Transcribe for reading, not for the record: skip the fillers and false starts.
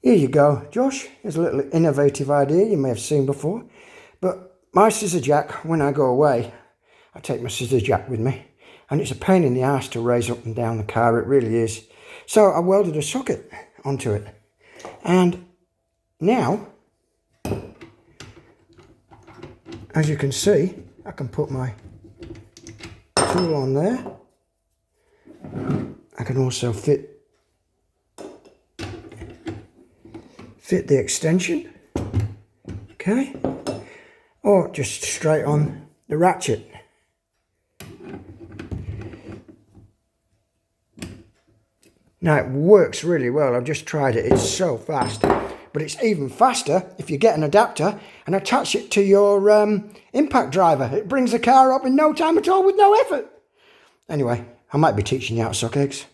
Here you go, Josh. Here's a little innovative idea you may have seen before. But my scissor jack, when I go away, I take my scissor jack with me. And it's a pain in the ass to raise up and down the car, it really is. So I welded a socket onto it. And now, as you can see, I can put my tool on there. I can also fit the extension, okay, or just straight on the ratchet. Now it works really well. I've just tried it. It's so fast, but it's even faster if you get an adapter and attach it to your impact driver. It brings the car up in no time at all with no effort. Anyway, I might be teaching you how to suck eggs.